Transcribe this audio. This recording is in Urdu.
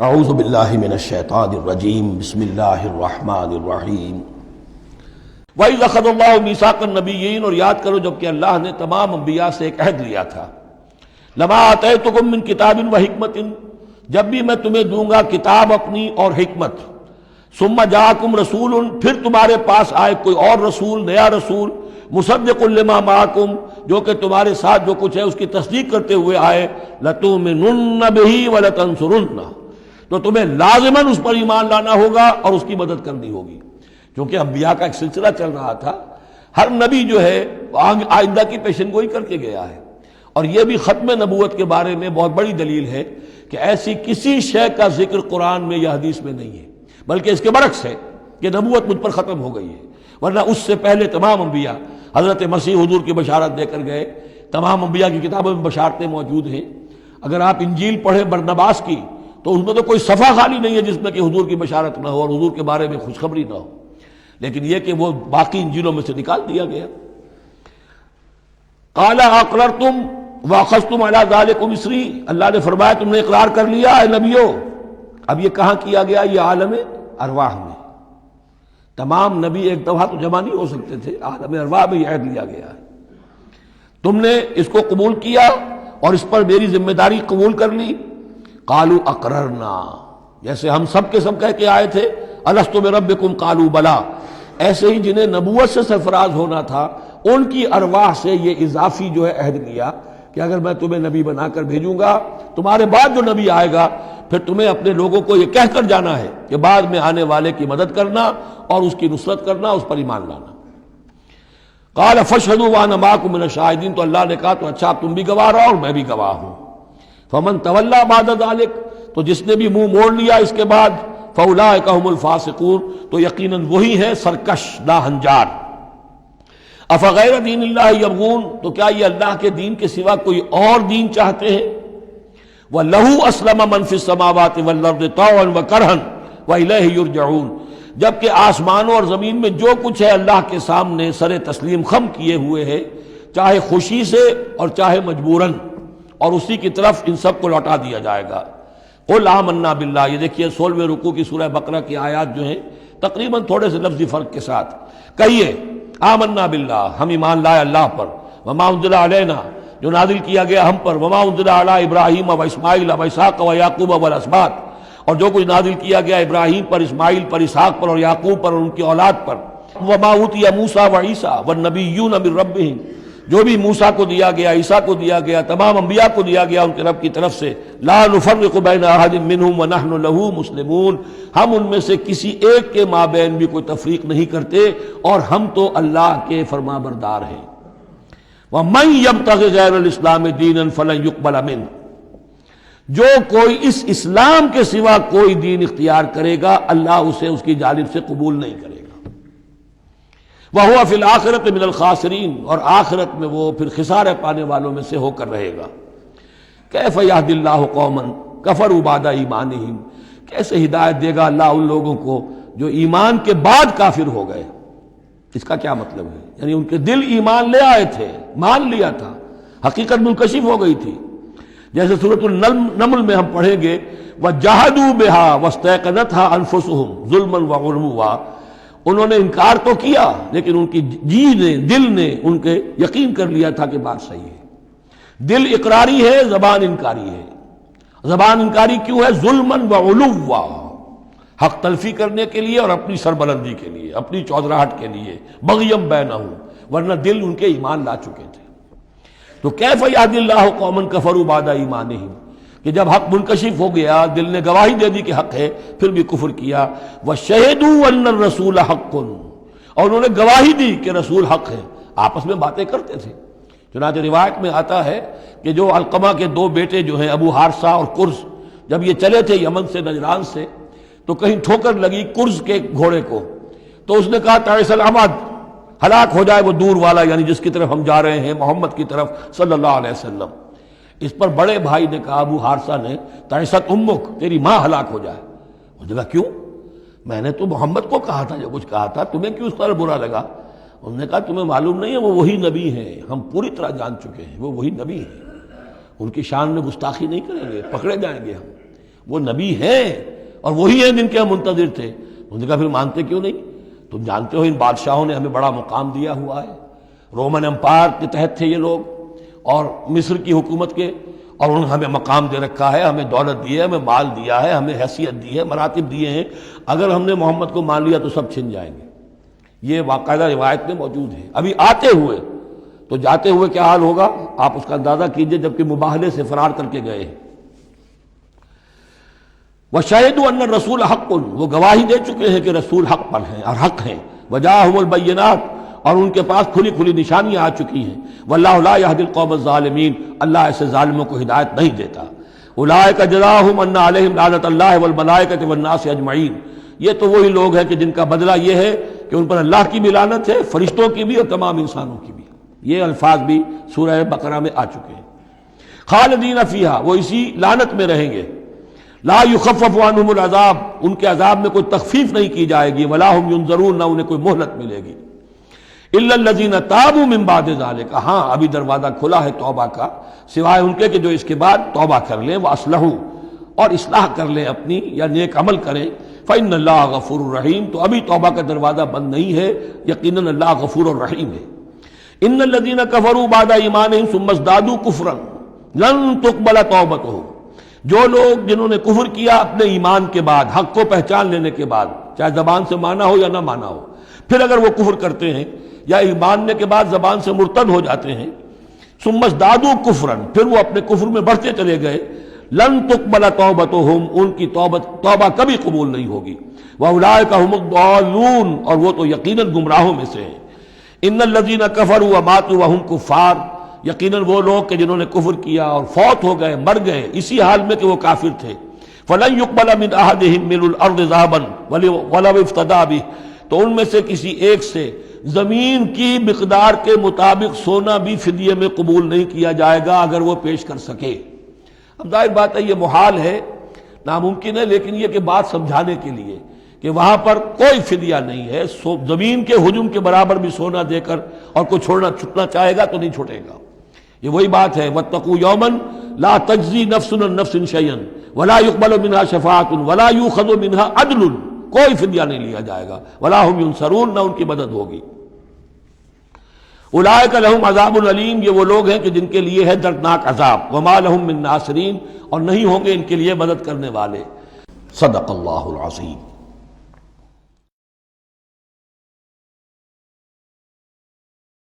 اعوذ باللہ من الشیطان الرجیم بسم اللہ الرحمن الرحیم وَإِذْ أَخَذَ اللَّهُ مِيثَاقَ النَّبِيِّينَ، اور یاد کرو جب کہ اللہ نے تمام انبیاء سے ایک عہد لیا تھا. لَمَا آتَيْتُكُم مِّن كِتَابٍ وَحِكْمَةٍ، جب بھی میں تمہیں دوں گا کتاب اپنی اور حکمت. ثُمَّ جَاءَكُمْ رَسُولٌ، پھر تمہارے پاس آئے کوئی اور رسول، نیا رسول. مُصَدِّقٌ لِّمَا مَعَكُمْ، جو کہ تمہارے ساتھ جو کچھ ہے اس کی تصدیق کرتے ہوئے آئے. لَتُؤْمِنُنَّ بِهِ وَلَتَنصُرُنَّهُ، تو تمہیں لازماً اس پر ایمان لانا ہوگا اور اس کی مدد کرنی ہوگی. کیونکہ انبیاء کا ایک سلسلہ چل رہا تھا، ہر نبی جو ہے آئندہ کی پیشن گوئی کر کے گیا ہے. اور یہ بھی ختم نبوت کے بارے میں بہت بڑی دلیل ہے کہ ایسی کسی شے کا ذکر قرآن میں یا حدیث میں نہیں ہے، بلکہ اس کے برعکس ہے کہ نبوت مجھ پر ختم ہو گئی ہے. ورنہ اس سے پہلے تمام انبیاء حضرت مسیح حضور کی بشارت دے کر گئے. تمام انبیاء کی کتابوں میں بشارتیں موجود ہیں. اگر آپ انجیل پڑھیں برنباس کی تو اس میں تو کوئی صفحہ خالی نہیں ہے جس میں کہ حضور کی بشارت نہ ہو اور حضور کے بارے میں خوشخبری نہ ہو. لیکن یہ کہ وہ باقی انجیلوں میں سے نکال دیا گیا. قال اقررتم واخذتم علی ذلکم اسری، اللہ نے فرمایا تم نے اقرار کر لیا اے نبیو. اب یہ کہاں کیا گیا؟ یہ عالم ارواح میں. تمام نبی ایک دفعہ تو جمع نہیں ہو سکتے تھے، عالم ارواح میں یہ عہد لیا گیا ہے. تم نے اس کو قبول کیا اور اس پر میری ذمہ داری قبول کر لی. قالوا اقررنا، جیسے ہم سب کے سب کہہ کے آئے تھے الست بربکم قالوا بلا، ایسے ہی جنہیں نبوت سے سرفراز ہونا تھا ان کی ارواح سے یہ اضافی جو ہے عہد لیا کہ اگر میں تمہیں نبی بنا کر بھیجوں گا، تمہارے بعد جو نبی آئے گا پھر تمہیں اپنے لوگوں کو یہ کہہ کر جانا ہے کہ بعد میں آنے والے کی مدد کرنا اور اس کی نصرت کرنا، اس پر ایمان لانا. قال فاشهدوا وانا معكم من الشاهدين، تو اللہ نے کہا تو اچھا تم بھی گواہ رہو اور میں بھی گواہ ہوں. فمن تولى بعد ذلك، تو جس نے بھی منہ موڑ لیا اس کے بعد، فاولئک هم الفاسقون، تو یقیناً وہی ہے سرکش ناہنجار. افغیر دین اللہ یبغون، تو کیا یہ اللہ کے دین کے سوا کوئی اور دین چاہتے ہیں؟ وَلَهُ أَسْلَمَ مَنْ فِي السَّمَاوَاتِ وَالْأَرْضِ طَوْعًا وَكَرْهًا وَإِلَيْهِ يُرْجَعُونَ، جبکہ آسمانوں اور زمین میں جو کچھ ہے اللہ کے سامنے سر تسلیم خم کیے ہوئے ہے، چاہے خوشی سے اور چاہے مجبوراً، اور اسی کی طرف ان سب کو لوٹا دیا جائے گا. قُلْ آمَنَّا بِاللَّهِ، یہ دیکھیے 16ویں رکوع کی سورہ بقرہ کی آیات جو ہیں تقریباً تھوڑے سے لفظی فرق کے ساتھ. کہیے آمنا باللہ، ہم ایمان لائے اللہ پر. وما انزل علینا، جو نازل کیا گیا ہم پر. وما انزل علی ابراہیم و اسماعیل و اسحاق و یعقوب والاسباط، اور جو کچھ نازل کیا گیا ابراہیم پر، اسماعیل پر، اسحاق پر اور یعقوب پر اور ان کی اولاد پر. وما اوتی موسیٰ و عیسیٰ والنبیون من ربہم، جو بھی موسیٰ کو دیا گیا، عیسیٰ کو دیا گیا، تمام انبیاء کو دیا گیا ان کے رب کی طرف سے. لا نفرق بین احد منہم ونحن لہ مسلمون، ہم ان میں سے کسی ایک کے مابین بھی کوئی تفریق نہیں کرتے اور ہم تو اللہ کے فرما بردار ہیں. ومن یبتغ غیر الاسلام دینا فلن یقبل منہ، جو کوئی اس اسلام کے سوا کوئی دین اختیار کرے گا اللہ اسے اس کی جانب سے قبول نہیں کرے گا. وَهُوَ فِي الْآخِرَةِ مِنَ الْخَاسِرِينَ، اور آخرت میں وہ پھر خسارے پانے والوں میں سے ہو کر رہے گا. كَيْفَ يَهْدِي اللَّهُ قَوْمًا كَفَرُوا بَعْدَ إِيمَانِهِمْ، کیسے ہدایت دے گا اللہ ان لوگوں کو جو ایمان کے بعد کافر ہو گئے. اس کا کیا مطلب ہے؟ یعنی ان کے دل ایمان لے آئے تھے، مان لیا تھا، حقیقت منکشف ہو گئی تھی. جیسے سورۃ النمل میں ہم پڑھیں گے وَجَحَدُوا بِهَا وَاسْتَيْقَنَتْهَا أَنفُسُهُمْ ظُلْمًا وَعُلُوًّا، انہوں نے انکار تو کیا لیکن ان کی جی نے، دل نے ان کے یقین کر لیا تھا کہ بات صحیح ہے. دل اقراری ہے، زبان انکاری ہے. زبان انکاری کیوں ہے؟ ظلمًا وعلوا، حق تلفی کرنے کے لیے اور اپنی سربلندی کے لیے، اپنی چودراہٹ کے لیے. بغیم بینہم، ورنہ دل ان کے ایمان لا چکے تھے. تو کیف یہدی اللہ قوما کفروا بعد ایمانہم، کہ جب حق منکشف ہو گیا، دل نے گواہی دے دی کہ حق ہے، پھر بھی کفر کیا. وَشَهِدُوا أَنَّ الرَّسُولَ حَقٌّ، اور انہوں نے گواہی دی کہ رسول حق ہے. آپس میں باتیں کرتے تھے. چنانچہ روایت میں آتا ہے کہ جو علقمہ کے دو بیٹے جو ہیں ابو حارثہ اور کرز، جب یہ چلے تھے یمن سے، نجران سے، تو کہیں ٹھوکر لگی کرز کے گھوڑے کو، تو اس نے کہا تعیس العمد، ہلاک ہو جائے وہ دور والا، یعنی جس کی طرف ہم جا رہے ہیں، محمد کی طرف صلی اللہ علیہ وسلم. اس پر بڑے بھائی نے کہا، ابو حارثہ نے، تعیست امک، تیری ماں ہلاک ہو جائے. اس نے کہا کیوں؟ میں نے تو محمد کو کہا تھا جو کچھ کہا تھا، تمہیں کیوں اس طرح برا لگا؟ انہوں نے کہا تمہیں معلوم نہیں ہے وہ وہی نبی ہیں، ہم پوری طرح جان چکے ہیں وہ وہی نبی ہیں، ان کی شان میں گستاخی نہیں کریں گے، پکڑے جائیں گے ہم. وہ نبی ہیں اور وہی ہیں جن کے ہم منتظر تھے۔ انہوں نے کہا پھر مانتے کیوں نہیں؟ تم جانتے ہو ان بادشاہوں نے ہمیں بڑا مقام دیا ہوا ہے، رومن امپائر کے تحت تھے یہ لوگ اور مصر کی حکومت کے، اور انہوں نے ہمیں مقام دے رکھا ہے، ہمیں دولت دی ہے، ہمیں مال دیا ہے، ہمیں حیثیت دی ہے، مراتب دیے ہیں، اگر ہم نے محمد کو مان لیا تو سب چھن جائیں گے۔ یہ باقاعدہ روایت میں موجود ہے۔ ابھی آتے ہوئے تو جاتے ہوئے کیا حال ہوگا آپ اس کا اندازہ کیجئے، جبکہ مباہلے سے فرار کر کے گئے ہیں۔ وَشَهِدُوا أَنَّ الرَّسُولَ حَقٌّ، وہ گواہی دے چکے ہیں کہ رسول حق پر ہیں اور حق ہیں۔ وَجَاءَهُمُ الْبَيِّنَاتُ، اور ان کے پاس کھلی کھلی نشانیاں آ چکی ہیں۔ وَاللَّهُ لَا يَهْدِي الْقَوْمَ الظَّالِمِينَ، اللہ ایسے ظالموں کو ہدایت نہیں دیتا۔ أُولَٰئِكَ جَزَاؤُهُمْ أَنَّ عَلَيْهِمْ لَعْنَةَ اللَّهِ وَالْمَلَائِكَةِ وَالنَّاسِ أَجْمَعِينَ، یہ تو وہی لوگ ہیں کہ جن کا بدلہ یہ ہے کہ ان پر اللہ کی بھی لعنت ہے، فرشتوں کی بھی اور تمام انسانوں کی بھی۔ یہ الفاظ بھی سورہ بقرہ میں آ چکے ہیں۔ خالدین فیہا، وہ اسی لعنت میں رہیں گے۔ لا یخفف عنہم العذاب، ان کے عذاب میں کوئی تخفیف نہیں کی جائے گی۔ ولا ہم ینظرون، نہ انہیں کوئی مہلت ملے گی۔ الا الذین تابوا من بعد ذلک، ہاں ابھی دروازہ کھلا ہے توبہ کا، سوائے ان کے کہ جو اس کے بعد توبہ کر لیں، واصلحوا، اور اصلاح کر لیں اپنی یا نیک عمل کریں۔ فإن اللہ غفور الرحیم، تو ابھی توبہ کا دروازہ بند نہیں ہے، یقیناً اللہ غفور الرحیم ہے۔ ان الذین کفروا بعد ایمانہم ثم ازدادوا کفرا لن تقبل توبتہم، جو لوگ جنہوں نے کفر کیا اپنے ایمان کے بعد، حق کو پہچان لینے کے بعد، چاہے زبان سے مانا ہو یا نہ مانا ہو، پھر اگر وہ کفر کرتے ہیں یا ایمان نے کے بعد زبان سے مرتد ہو جاتے ہیں، ثم ازدادوا کفرا، پھر وہ اپنے کفر میں بڑھتے چلے گئے، لن تقبل توبتہم، ان کی توبہ کبھی قبول نہیں ہوگی۔ واولئک هم الضالون، اور وہ تو یقیناً گمراہوں میں سے ہیں۔ ان الذین کفروا وماتوا وهم کفار، یقیناً وہ لوگ کہ جنہوں نے کفر کیا اور فوت ہو گئے، مر گئے اسی حال میں کہ وہ کافر تھے، فلن يقبل من احدهم ملء الارض ذهبا ولو افتدى به، تو ان میں سے کسی ایک سے زمین کی مقدار کے مطابق سونا بھی فدیے میں قبول نہیں کیا جائے گا اگر وہ پیش کر سکے۔ اب ظاہر بات ہے یہ محال ہے، ناممکن ہے، لیکن یہ کہ بات سمجھانے کے لیے کہ وہاں پر کوئی فدیہ نہیں ہے، زمین کے حجم کے برابر بھی سونا دے کر اور کوئی چھوٹنا چاہے گا تو نہیں چھوٹے گا۔ یہ وہی بات ہے، وَاتَّقُوا يَوْمًا لَا تَجْزِي نَفْسٌ عَن نَفْسٍ شَيْئًا وَلَا يُقْبَلُ مِنْهَا شَفَاعَةٌ وَلَا يُؤْخَذُ مِنْهَا عَدْلٌ، کوئی فدیہ نہیں لیا جائے گا، وَلَا هُمْ يُنصَرُونَ، نہ ان کی مدد ہوگی۔ اولئک لہم عذاب علیم، یہ وہ لوگ ہیں کہ جن کے لیے ہے دردناک عذاب، وما لہم من ناصرین، اور نہیں ہوں گے ان کے لیے مدد کرنے والے۔ صدق اللہ العظیم۔